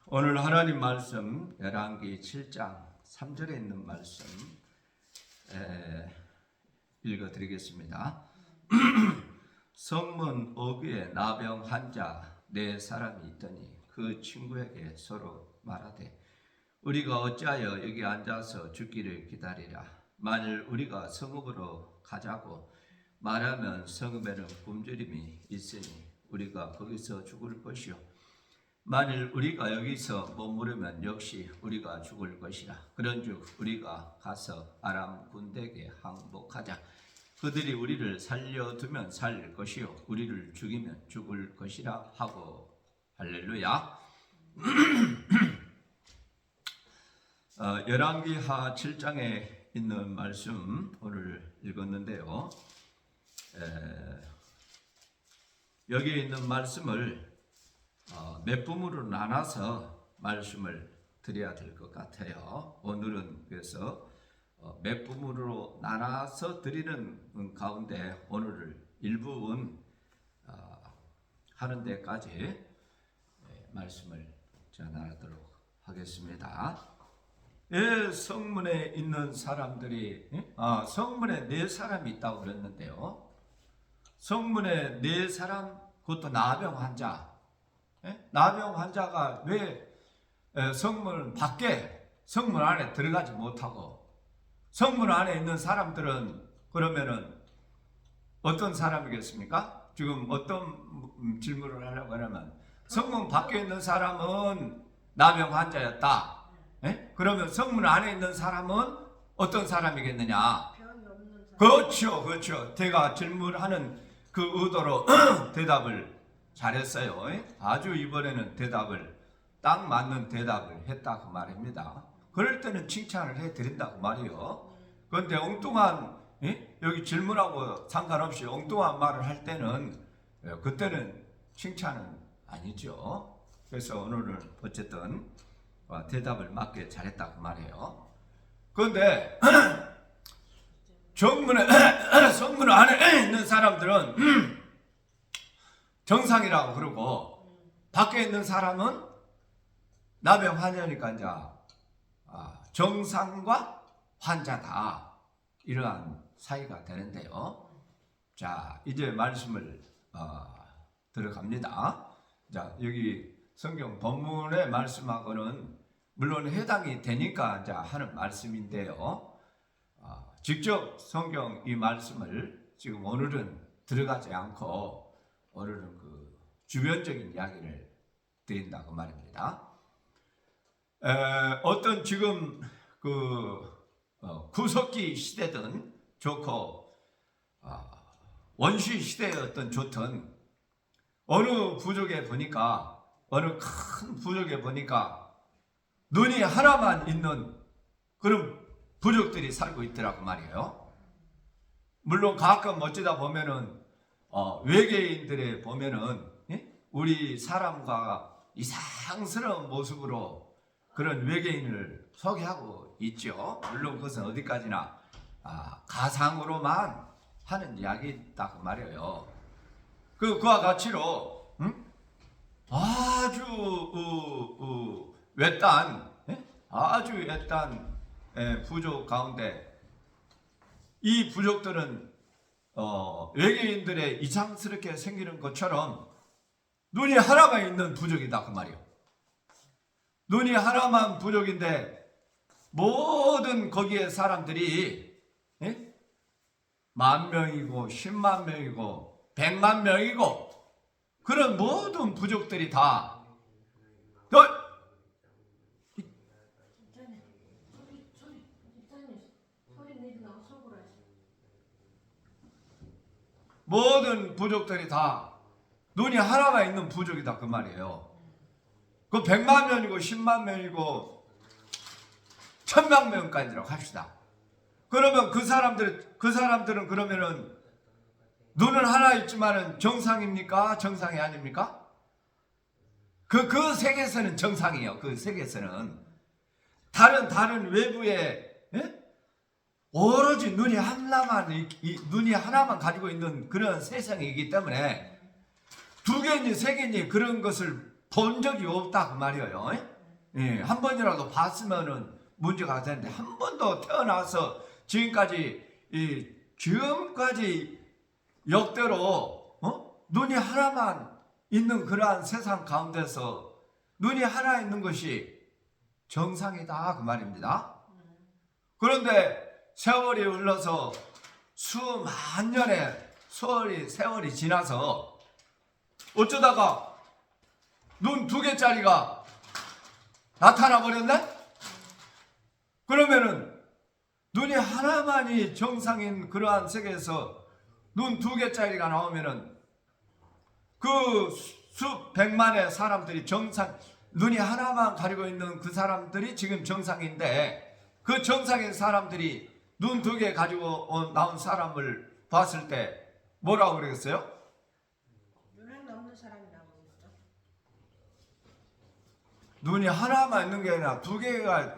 오늘 하나님 말씀 열왕기 7장 3절에 있는 말씀 읽어드리겠습니다. 성문 어귀에 나병 환자 4사람이 있더니 그 친구에게 서로 말하되 우리가 어찌하여 여기 앉아서 죽기를 기다리라. 만일 우리가 성읍으로 가자고 말하면 성읍에는 굶주림이 있으니 우리가 거기서 죽을 것이요 만일 우리가 여기서 머무르면 역시 우리가 죽을 것이라. 그런즉 우리가 가서 아람 군대에게 항복하자. 그들이 우리를 살려두면 살 것이요 우리를 죽이면 죽을 것이라 하고. 할렐루야. 열왕기하 7장에 있는 말씀 오늘 읽었는데요. 여기에 있는 말씀을 몇 부분으로 나눠서 말씀을 드려야 될 것 같아요. 오늘은 그래서 몇 부분으로 나눠서 드리는 가운데 오늘을 일부분 하는 데까지 말씀을 전하도록 하겠습니다. 성문에 있는 사람들이 성문에 4사람이 있다고 그랬는데요. 성문에 4사람, 그것도 나병 환자. 나병 환자가 왜 성문 밖에, 성문 안에 들어가지 못하고, 성문 안에 있는 사람들은 그러면은 어떤 사람이겠습니까? 지금 어떤 질문을 하려고 하냐면, 성문 밖에 있는 사람은 나병 환자였다. 그러면 성문 안에 있는 사람은 어떤 사람이겠느냐? 그렇죠, 그렇죠. 제가 질문하는 그 의도로 대답을 잘했어요. 아주 이번에는 대답을 딱 맞는 대답을 했다 그 말입니다. 그럴 때는 칭찬을 해드린다고 말이요. 그런데 엉뚱한 여기 질문하고 상관없이 엉뚱한 말을 할 때는 그때는 칭찬은 아니죠. 그래서 오늘은 어쨌든 대답을 맞게 잘했다 그 말이에요. 그런데 성문 안에 있는 사람들은 정상이라고 그러고 밖에 있는 사람은 나병 환자니까 이제 정상과 환자다, 이러한 사이가 되는데요. 자, 이제 말씀을 들어갑니다. 자, 여기 성경 본문의 말씀하고는 물론 해당이 되니까 이제 하는 말씀인데요. 직접 성경 이 말씀을 지금 오늘은 들어가지 않고 오늘은 그 주변적인 이야기를 드린다고 말입니다. 어떤 지금 그 구석기 시대든 좋고 원시 시대였던 좋든 어느 부족에 보니까, 어느 큰 부족에 보니까 눈이 하나만 있는 그런 부족들이 살고 있더라고 말이에요. 물론 가끔 어쩌다 보면은 외계인들에 보면은 우리 사람과 이상스러운 모습으로 그런 외계인을 소개하고 있죠. 물론 그것은 어디까지나 가상으로만 하는 이야기다 그 말이에요. 그와 같이로 아주 외딴 부족 가운데 이 부족들은 외계인들의 이상스럽게 생기는 것처럼 눈이 하나만 있는 부족이다 그 말이에요. 눈이 하나만 부족인데 모든 거기에 사람들이 10,000명이고 10만 명이고 100만 명이고 그런 모든 부족들이 다 모든 부족들이 다 눈이 하나만 있는 부족이다 그 말이에요. 그 100만 명이고 10만 명이고 1,000만 명까지라고 합시다. 그러면 그 사람들은 그러면은 눈은 하나 있지만은 정상입니까? 정상이 아닙니까? 그 세계에서는 정상이에요. 그 세계에서는 다른 외부의 오로지 눈이 하나만 눈이 하나만 가지고 있는 그런 세상이기 때문에 두 개니 세 개니 그런 것을 본 적이 없다 그 말이에요. 예, 한 번이라도 봤으면은 문제가 되는데 한 번도 태어나서 지금까지 역대로 눈이 하나만 있는 그러한 세상 가운데서 눈이 하나 있는 것이 정상이다 그 말입니다. 그런데 세월이 흘러서 수만 년의 세월이 지나서 어쩌다가 눈 두 개짜리가 나타나 버렸네? 그러면은 눈이 하나만이 정상인 그러한 세계에서 눈 두 개짜리가 나오면은 그 수백만의 사람들이 눈이 하나만 가지고 있는 그 사람들이 지금 정상인데 그 정상인 사람들이 눈 두 개 가지고 나온 사람을 봤을 때 뭐라고 그러겠어요? 눈을 넘는 사람이 나오겠죠. 눈이 하나만 있는 게 아니라 두 개가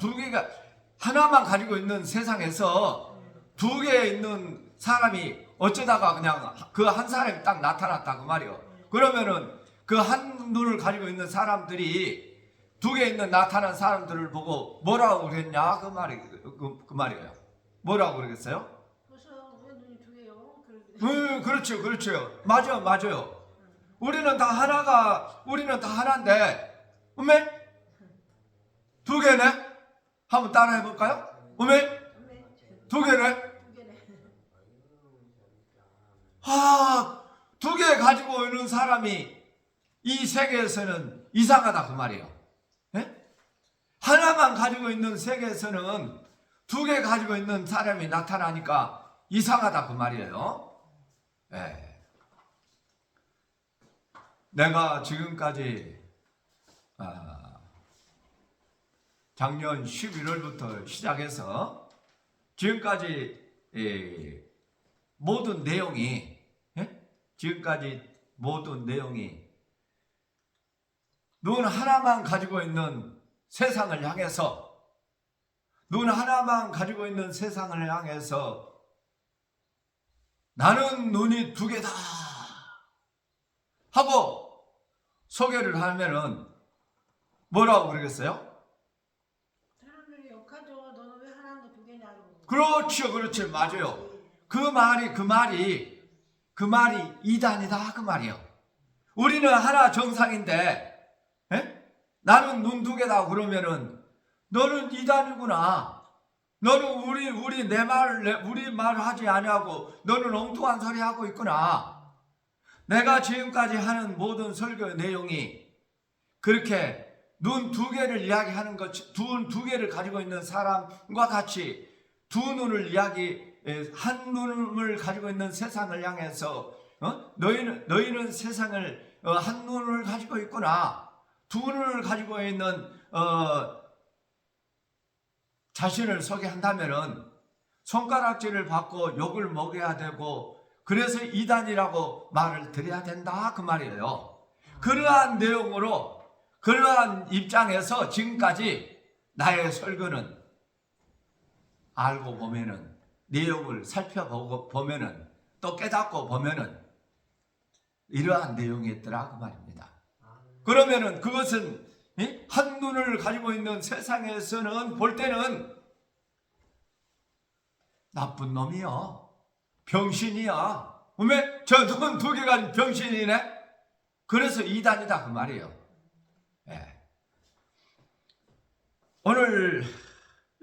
하나만 가지고 있는 세상에서 두 개 있는 사람이 어쩌다가 그냥 그 한 사람이 딱 나타났다 그 말이요. 그러면은 그 한 눈을 가지고 있는 사람들이 두 개 있는 나타난 사람들을 보고 뭐라고 그랬냐 그 말이에요. 뭐라고 그러겠어요? 그래서 왜 눈이 두 개요? 그렇죠. 맞아요. 우리는 다 하나인데, 두 개네? 한번 따라 해볼까요? 두 개네? 두 개 가지고 있는 사람이 이 세계에서는 이상하다 그 말이에요. 하나만 가지고 있는 세계에서는 두 개 가지고 있는 사람이 나타나니까 이상하다 그 말이에요. 내가 지금까지 작년 11월부터 시작해서 지금까지 모든 내용이 눈 하나만 가지고 있는 세상을 향해서 나는 눈이 두 개다 하고 소개를 하면은 뭐라고 그러겠어요? 사람들이 욕하죠. 너는 왜 하나인데 두 개냐고. 그렇죠. 맞아요. 그 말이 이단이다 그 말이에요. 우리는 하나 정상인데 나는 눈 두 개다 그러면은 너는 이단이구나. 너는 우리 말 하지 아니하고 너는 엉뚱한 소리 하고 있구나. 내가 지금까지 하는 모든 설교의 내용이 그렇게 눈 두 개를 이야기하는 눈 두 개를 가지고 있는 사람과 같이 한 눈을 가지고 있는 세상을 향해서 너희는 세상을 한 눈을 가지고 있구나. 두 눈을 가지고 있는 자신을 소개한다면은 손가락질을 받고 욕을 먹여야 되고 그래서 이단이라고 말을 드려야 된다 그 말이에요. 그러한 내용으로 그러한 입장에서 지금까지 나의 설교는 알고 보면은 내용을 살펴보고 보면은 또 깨닫고 보면은 이러한 내용이었더라 그 말입니다. 그러면은 그것은 한 눈을 가지고 있는 세상에서는 볼 때는 나쁜 놈이야. 병신이야. 저 눈 두 개가 가진 병신이네. 그래서 이단이다 그 말이에요. 오늘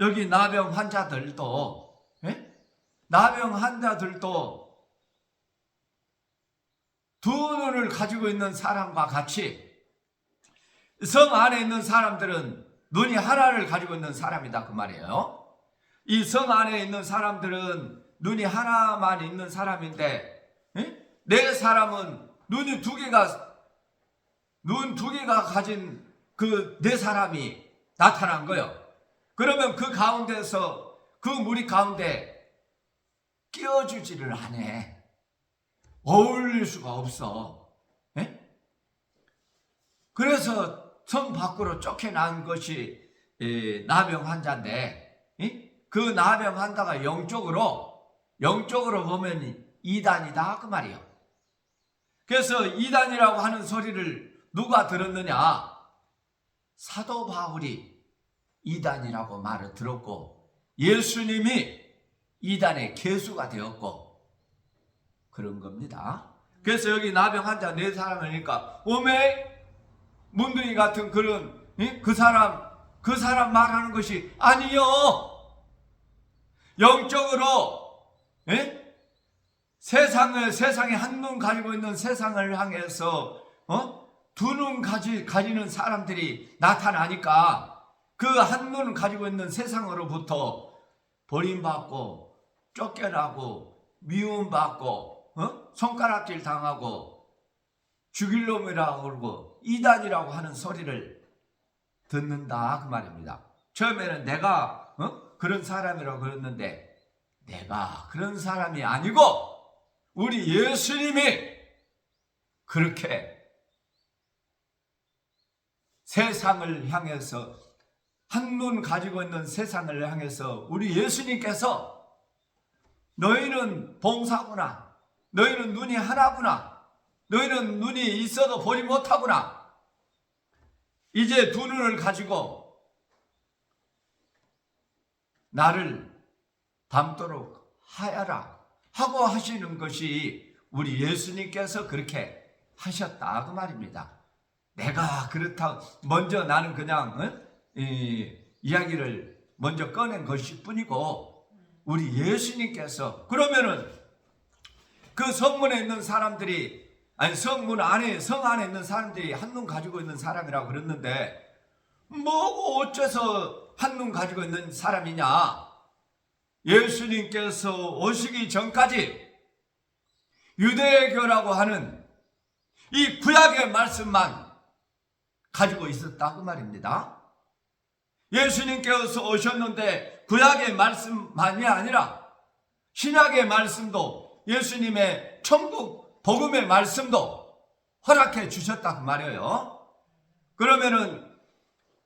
여기 나병 환자들도 두 눈을 가지고 있는 사람과 같이 성 안에 있는 사람들은 눈이 하나를 가지고 있는 사람이다 그 말이에요. 이 성 안에 있는 사람들은 눈이 하나만 있는 사람인데 내 사람은 눈 두 개가 가진 그 네 사람이 나타난 거예요. 그러면 그 가운데서 그 무리 가운데 끼워주지를 않아. 어울릴 수가 없어. 그래서 성 밖으로 쫓겨난 것이 나병 환자인데 그 나병 환자가 영적으로 보면 이단이다 그 말이에요. 그래서 이단이라고 하는 소리를 누가 들었느냐? 사도 바울이 이단이라고 말을 들었고 예수님이 이단의 개수가 되었고 그런 겁니다. 그래서 여기 나병 환자 4사람이니까 오메 문둥이 같은 그런 그 사람 말하는 것이 아니요. 영적으로 세상에 한눈 가지고 있는 세상을 향해서 두 눈 가지는 사람들이 나타나니까 그 한눈 가지고 있는 세상으로부터 버림받고 쫓겨나고 미움받고 손가락질 당하고 죽일 놈이라고 그러고 이단이라고 하는 소리를 듣는다 그 말입니다. 처음에는 내가 그런 사람이라고 그랬는데 내가 그런 사람이 아니고 우리 예수님이 그렇게 세상을 향해서 한눈 가지고 있는 세상을 향해서 우리 예수님께서 너희는 봉사구나, 너희는 눈이 하나구나, 너희는 눈이 있어도 보지 못하구나, 이제 두 눈을 가지고 나를 닮도록 하여라 하고 하시는 것이 우리 예수님께서 그렇게 하셨다 그 말입니다. 내가 그렇다 먼저 나는 그냥 이야기를 먼저 꺼낸 것일 뿐이고 우리 예수님께서 그러면은 그 성문에 있는 사람들이 성 안에 있는 사람들이 한눈 가지고 있는 사람이라고 그랬는데 뭐고 어째서 한눈 가지고 있는 사람이냐? 예수님께서 오시기 전까지 유대교라고 하는 이 구약의 말씀만 가지고 있었다 그 말입니다. 예수님께서 오셨는데 구약의 말씀만이 아니라 신약의 말씀도 예수님의 천국 복음의 말씀도 허락해 주셨다 그 말이에요. 그러면은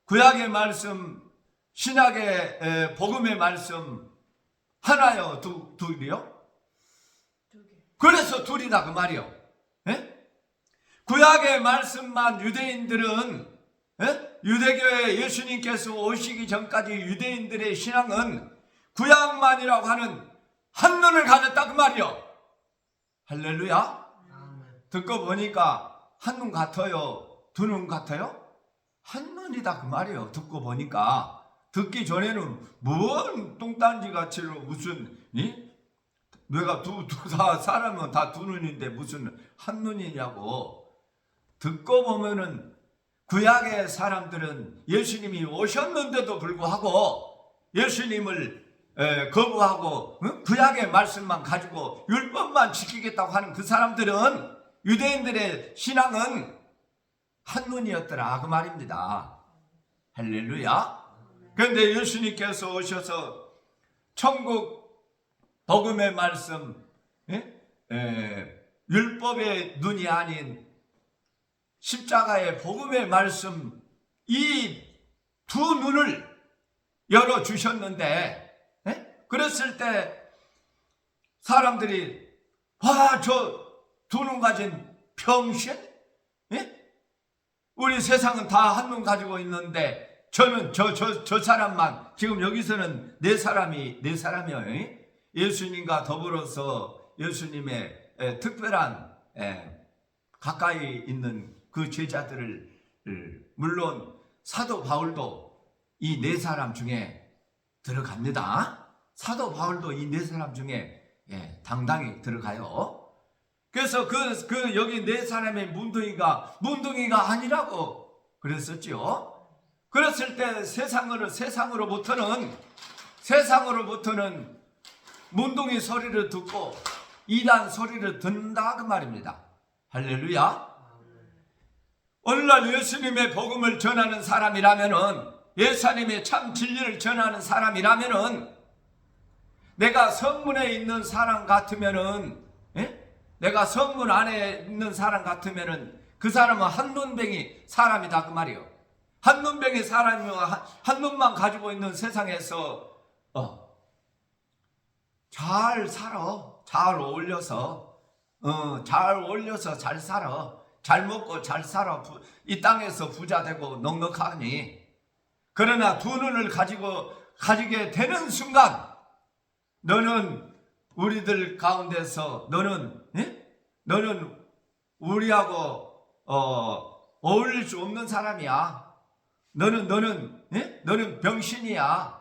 구약의 말씀, 신약의 복음의 말씀 하나요, 둘이요? 그래서 둘이다 그 말이요. 구약의 말씀만 유대인들은 유대교에 예수님께서 오시기 전까지 유대인들의 신앙은 구약만이라고 하는 한눈을 가졌다 그 말이요. 할렐루야. 듣고 보니까 한눈 같아요? 두 눈 같아요? 한눈이다 그 말이에요. 듣고 보니까. 듣기 전에는 뭔 똥단지 같이 무슨 내가 사람은 다 두 눈인데 무슨 한눈이냐고. 듣고 보면은 구약의 사람들은 예수님이 오셨는데도 불구하고 예수님을 거부하고 구약의 말씀만 가지고 율법만 지키겠다고 하는 그 사람들은 유대인들의 신앙은 한눈이었더라 그 말입니다. 할렐루야. 그런데 예수님께서 오셔서 천국 복음의 말씀, 율법의 눈이 아닌 십자가의 복음의 말씀, 이 두 눈을 열어주셨는데 그랬을 때 사람들이 저 두 눈 가진 병신? 우리 세상은 다 한 눈 가지고 있는데 저는 저 사람만 지금 여기서는 네 사람이요. 예수님과 더불어서 예수님의 특별한 가까이 있는 그 제자들을 물론 사도 바울도 이 네 사람 중에 들어갑니다. 사도 바울도 이 네 사람 중에 당당히 들어가요. 그래서 그 여기 네 사람의 문둥이가 아니라고 그랬었죠. 그랬을 때 세상으로부터는 문둥이 소리를 듣고 이단 소리를 듣는다 그 말입니다. 할렐루야. 오늘날 예수님의 복음을 전하는 사람이라면은 예수님의 참 진리를 전하는 사람이라면은 내가 성문에 있는 사람 같으면은 내가 성문 안에 있는 사람 같으면은 그 사람은 한눈뱅이 사람이다 그 말이요. 한눈뱅이 사람이면 한눈만 가지고 있는 세상에서 잘 살아. 잘 어울려서 잘 어울려서 잘 살아. 잘 먹고 잘 살아. 이 땅에서 부자 되고 넉넉하니. 그러나 두 눈을 가지게 되는 순간 너는 우리들 가운데서 너는 우리하고 어울릴 수 없는 사람이야. 너는 병신이야.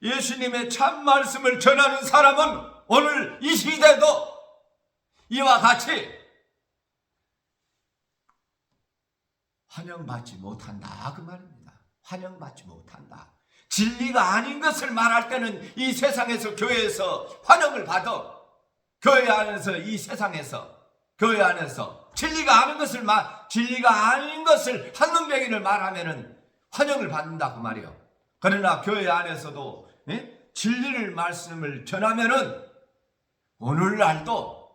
예수님의 참 말씀을 전하는 사람은 오늘 이 시대도 이와 같이 환영받지 못한다 그 말입니다. 환영받지 못한다. 진리가 아닌 것을 말할 때는 이 세상에서 교회에서 환영을 받아. 교회 안에서 이 세상에서 교회 안에서 진리가 아닌 것을 한눈뱅이를 말하면은 환영을 받는다 그 말이요. 그러나 교회 안에서도 진리를 말씀을 전하면은 오늘날도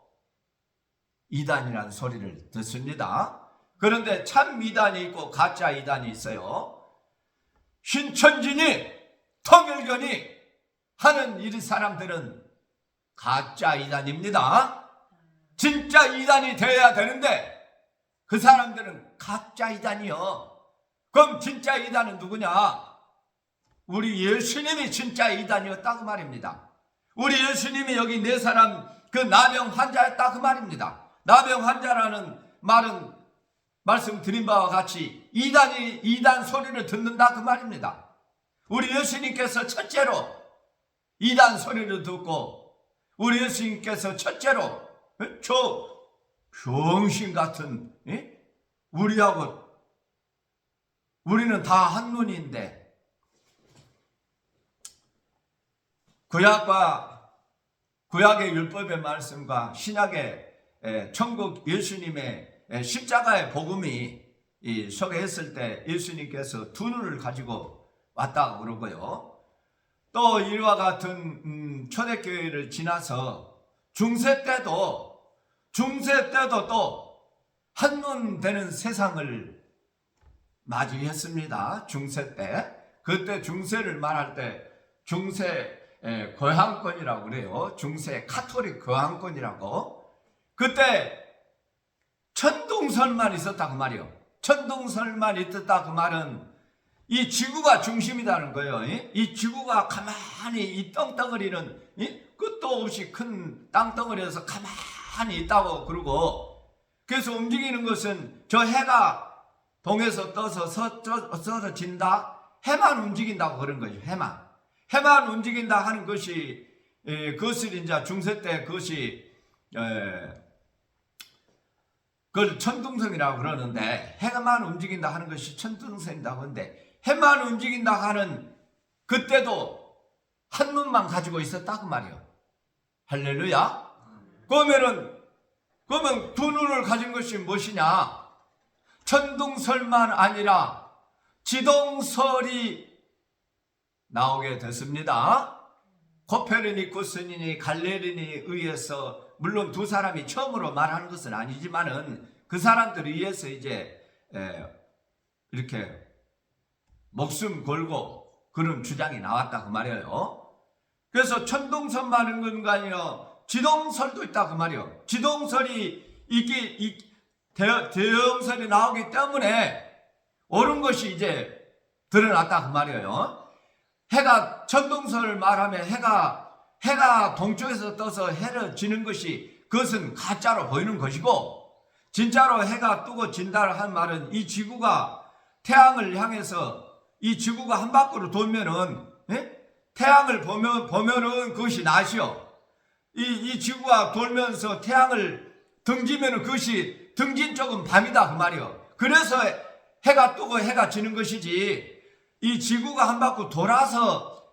이단이라는 소리를 듣습니다. 그런데 참 이단이 있고 가짜 이단이 있어요. 신천지니 통일교니 하는 이 사람들은 가짜 이단입니다. 진짜 이단이 되어야 되는데 그 사람들은 가짜 이단이요. 그럼 진짜 이단은 누구냐? 우리 예수님이 진짜 이단이었다 그 말입니다. 우리 예수님이 여기 네 사람 그 나병 환자였다 그 말입니다. 나병 환자라는 말은 말씀드린 바와 같이 이단 소리를 듣는다 그 말입니다. 우리 예수님께서 첫째로 이단 소리를 듣고 우리 예수님께서 첫째로 저 병신 같은 우리는 다 한 눈인데 구약의 율법의 말씀과 신약의 천국 예수님의 십자가의 복음이 소개했을 때 예수님께서 두 눈을 가지고 왔다고 그러고요. 또 이와 같은 초대교회를 지나서 중세 때도 또 한눈 되는 세상을 맞이했습니다. 중세 때. 그때 중세를 말할 때 중세 거항권이라고 그래요. 중세 카톨릭 거항권이라고. 그때 천동설만 있었다 그 말이요. 천동설만 있었다 그 말은 이 지구가 중심이라는 거예요. 이 지구가 가만히 이 땅덩어리는 끝도 없이 큰 땅덩어리에서 가만히 있다고 그러고, 그래서 움직이는 것은 저 해가 동에서 떠서 서서 진다. 해만 움직인다고 그런 거죠. 해만 움직인다 하는 것이 그것을 이제 중세 때 그것이 그걸 천둥성이라고 그러는데, 해만 움직인다 하는 것이 천둥성이라고 하는데, 해만 움직인다 하는 그때도 한 눈만 가지고 있었다 그 말이요. 할렐루야. 그러면 두 눈을 가진 것이 무엇이냐? 천둥설만 아니라 지동설이 나오게 됐습니다. 코페르니쿠스니 갈레린에 의해서, 물론 두 사람이 처음으로 말하는 것은 아니지만은 그 사람들에 의해서 이제 이렇게 목숨 걸고 그런 주장이 나왔다 그 말이에요. 그래서 천동설만 있는 거 아니라 지동설도 있다 그 말이에요. 지동설이 대형설이 나오기 때문에 옳은 것이 이제 드러났다 그 말이에요. 해가 천동설을 말하면 해가 동쪽에서 떠서 해를 지는 것이 그것은 가짜로 보이는 것이고, 진짜로 해가 뜨고 진다 한 말은 이 지구가 태양을 향해서 이 지구가 한 바퀴로 돌면은 태양을 보면은 그것이 낮이요. 이 지구가 돌면서 태양을 등지면은 그것이 등진 쪽은 밤이다 그 말이요. 그래서 해가 뜨고 해가 지는 것이지, 이 지구가 한 바퀴 돌아서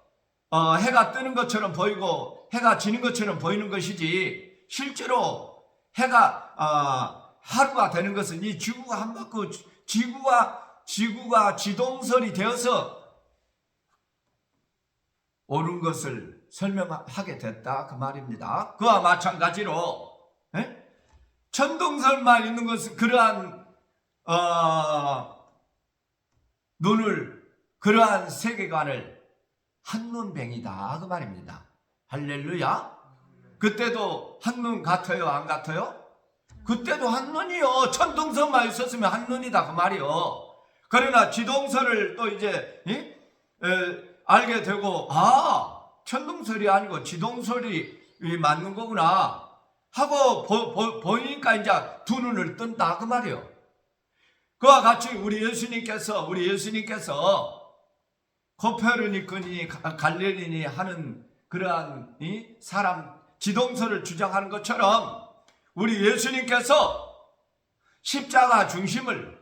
해가 뜨는 것처럼 보이고 해가 지는 것처럼 보이는 것이지, 실제로 해가 하루가 되는 것은 이 지구가 한 바퀴 지구가 지동설이 되어서 옳은 것을 설명하게 됐다 그 말입니다. 그와 마찬가지로 천동설만 있는 것은 그러한 그러한 세계관을 한눈뱅이다 그 말입니다. 할렐루야. 그때도 한눈 같아요, 안 같아요? 그때도 한눈이요. 천둥성만 있었으면 한눈이다 그 말이요. 그러나 지동설을 또 이제 알게 되고, 천둥설이 아니고 지동설이 맞는 거구나 하고 보니까 이제 두 눈을 뜬다 그 말이요. 그와 같이 우리 예수님께서 코페르니쿠니 갈릴리니 하는 그러한 사람 지동설을 주장하는 것처럼 우리 예수님께서 십자가 중심을,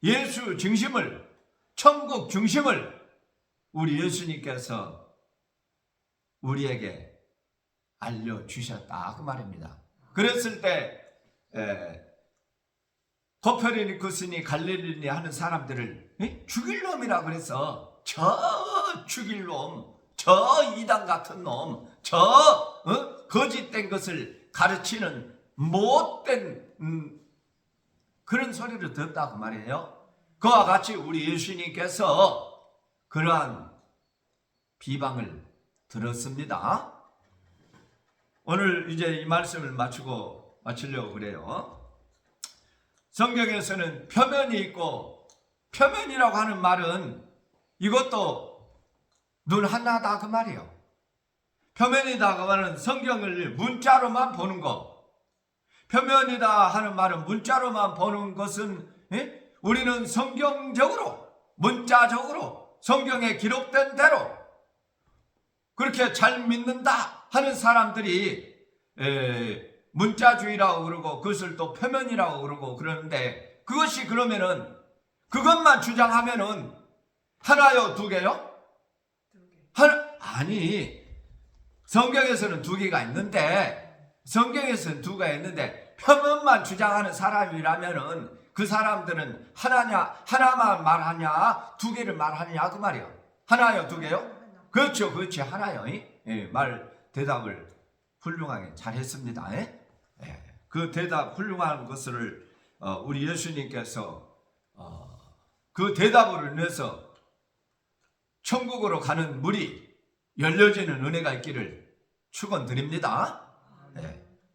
예수 중심을, 천국 중심을 우리 예수님께서 우리에게 알려주셨다 그 말입니다. 그랬을 때 코페르니쿠스니 갈릴리니 하는 사람들을 죽일 놈이라 그래서 저 죽일 놈, 저 이단 같은 놈, 저 거짓된 것을 가르치는 못된 그런 소리를 듣다 그 말이에요. 그와 같이 우리 예수님께서 그러한 비방을 들었습니다. 오늘 이제 이 말씀을 마치려고 그래요. 성경에서는 표면이 있고, 표면이라고 하는 말은 이것도 눈 하나다 그 말이에요. 표면이다 그 말은 성경을 문자로만 보는 거. 표면이다 하는 말은 문자로만 보는 것은 우리는 성경적으로, 문자적으로 성경에 기록된 대로 그렇게 잘 믿는다 하는 사람들이 문자주의라고 그러고 그것을 또 표면이라고 그러고 그러는데, 그것이 그러면은 그것만 주장하면은 하나요, 두 개요? 아니, 성경에서는 두 개가 있는데, 성경에서는 두 개가 있는데 표면만 주장하는 사람이라면은 그 사람들은 하나만 말하냐, 두 개를 말하냐 그 말이요. 하나요, 두 개요? 그렇죠, 그렇지, 하나요. 대답을 훌륭하게 잘했습니다. 그 대답 훌륭한 것을 우리 예수님께서 그 대답으로 인해서 천국으로 가는 문이 열려지는 은혜가 있기를 축원드립니다.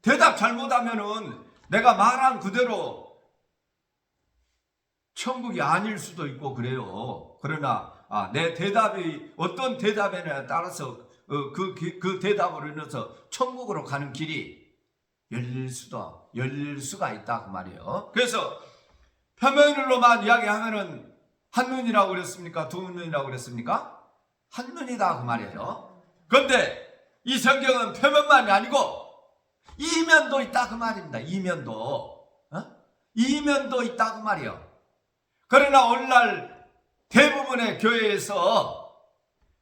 대답 잘못하면은 내가 말한 그대로 천국이 아닐 수도 있고 그래요. 그러나 내 대답이 어떤 대답에 따라서 그 대답으로 인해서 천국으로 가는 길이 열릴 수가 있다 그 말이에요. 그래서 표면으로만 이야기하면은 한눈이라고 그랬습니까? 두 눈이라고 그랬습니까? 한눈이다 그 말이에요. 그런데 이 성경은 표면만이 아니고 이면도 있다 그 말입니다. 이면도 있다 그 말이에요. 그러나 오늘날 대부분의 교회에서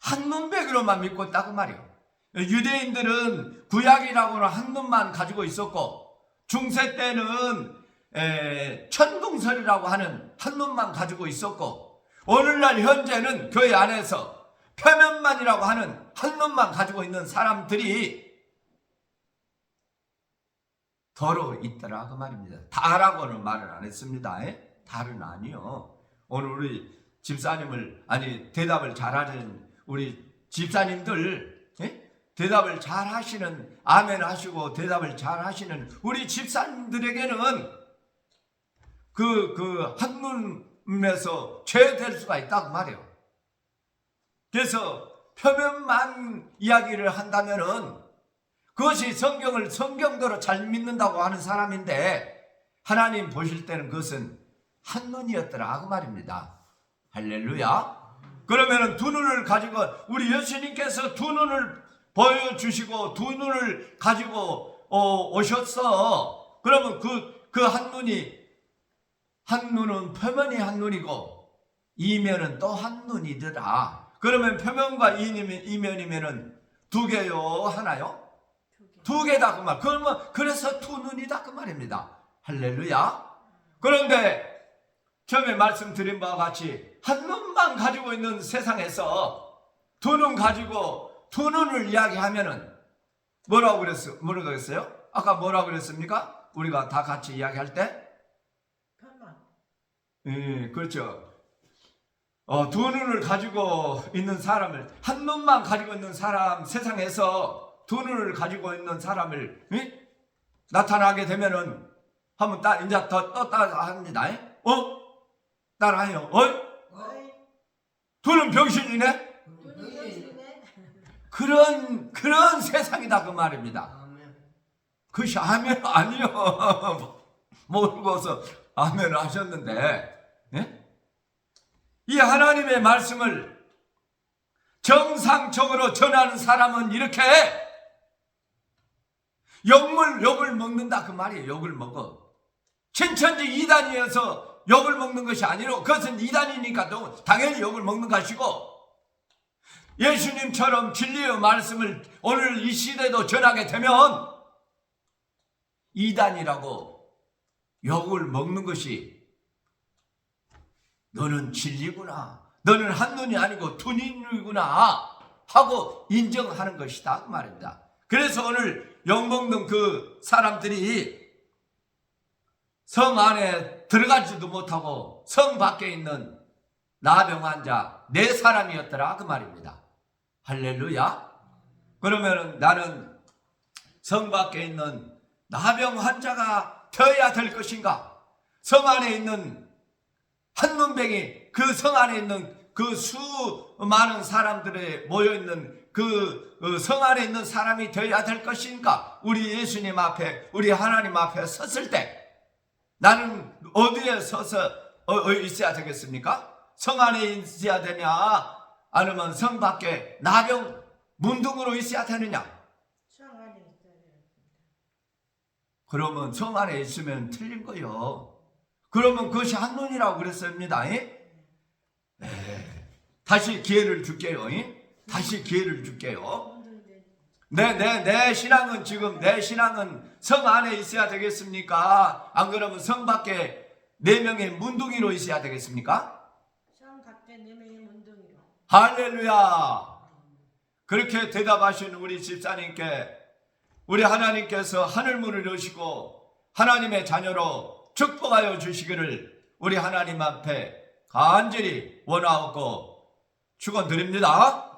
한눈배기로만 믿고 있다 그 말이에요. 유대인들은 구약이라고는 한눈만 가지고 있었고, 중세 때는 천둥설이라고 하는 한눈만 가지고 있었고, 오늘날 현재는 교회 안에서 표면만이라고 하는 한눈만 가지고 있는 사람들이 더러 있더라 그 말입니다. 다라고는 말을 안 했습니다. 다는 아니요. 오늘 우리 집사님을 대답을 잘하는 우리 집사님들, 대답을 잘 하시는, 아멘 하시고 대답을 잘 하시는 우리 집사님들에게는 그 한눈에서 죄될 수가 있다 그 말이에요. 그래서 표면만 이야기를 한다면은 그것이 성경대로 잘 믿는다고 하는 사람인데, 하나님 보실 때는 그것은 한눈이었더라 그 말입니다. 할렐루야. 그러면은 두 눈을 가지고 우리 예수님께서 두 눈을 보여주시고 두 눈을 가지고 오셨어. 그러면 그 한눈은 표면이 한눈이고 이면은 또 한눈이더라. 그러면 표면과 이면이면은 두 개요, 하나요? 두 개다 그 말. 그러면 그래서 두 눈이다 그 말입니다. 할렐루야. 그런데 처음에 말씀드린 바와 같이 한 눈만 가지고 있는 세상에서 두 눈 가지고 두 눈을 이야기하면은 뭐라고 그랬어요? 아까 뭐라고 그랬습니까? 우리가 다 같이 이야기할 때? 편만. 그렇죠. 두 눈을 가지고 있는 사람을, 한 눈만 가지고 있는 사람 세상에서 두 눈을 가지고 있는 사람을 나타나게 되면은 한번 이제 더 떴다 합니다. 따라해요. 어이, 두 눈 병신이네. 눈이 병신이네. 그런 세상이다 그 말입니다. 그것이 아멘 아니요. 모르고서 아멘 하셨는데, 이 하나님의 말씀을 정상적으로 전하는 사람은 이렇게 욕을 먹는다 그 말이에요. 욕을 먹어. 신천지 이단이어서 욕을 먹는 것이 아니로 그것은 이단이니까 당연히 욕을 먹는 것이고, 예수님처럼 진리의 말씀을 오늘 이 시대도 전하게 되면 이단이라고 욕을 먹는 것이 너는 진리구나, 너는 한눈이 아니고 두 눈이구나 하고 인정하는 것이다 그 말입니다. 그래서 오늘 욕먹는 그 사람들이 성 안에 들어가지도 못하고 성 밖에 있는 나병 환자 4사람이었더라 그 말입니다. 할렐루야. 그러면은 나는 성 밖에 있는 나병 환자가 되어야 될 것인가? 성 안에 있는 한눈뱅이, 그 성 안에 있는 그 수많은 사람들에 모여있는 그 성 안에 있는 사람이 되어야 될 것인가? 우리 예수님 앞에, 우리 하나님 앞에 섰을 때 나는 어디에 서서 있어야 되겠습니까? 성 안에 있어야 되냐? 아니면 성 밖에 나병 문둥으로 있어야 되느냐? 성 안에 있어야 되겠습니다. 그러면 성 안에 있으면 틀린 거요. 그러면 그것이 한눈이라고 그랬습니다. 다시 기회를 줄게요. 다시 기회를 줄게요. 내 신앙은 지금 내 신앙은 성 안에 있어야 되겠습니까? 안 그러면 성 밖에 4명의 문둥이로 있어야 되겠습니까? 성 밖에 4명의 문둥이로. 할렐루야. 그렇게 대답하신 우리 집사님께 우리 하나님께서 하늘문을 여시고 하나님의 자녀로 축복하여 주시기를 우리 하나님 앞에 간절히 원하고 축원드립니다.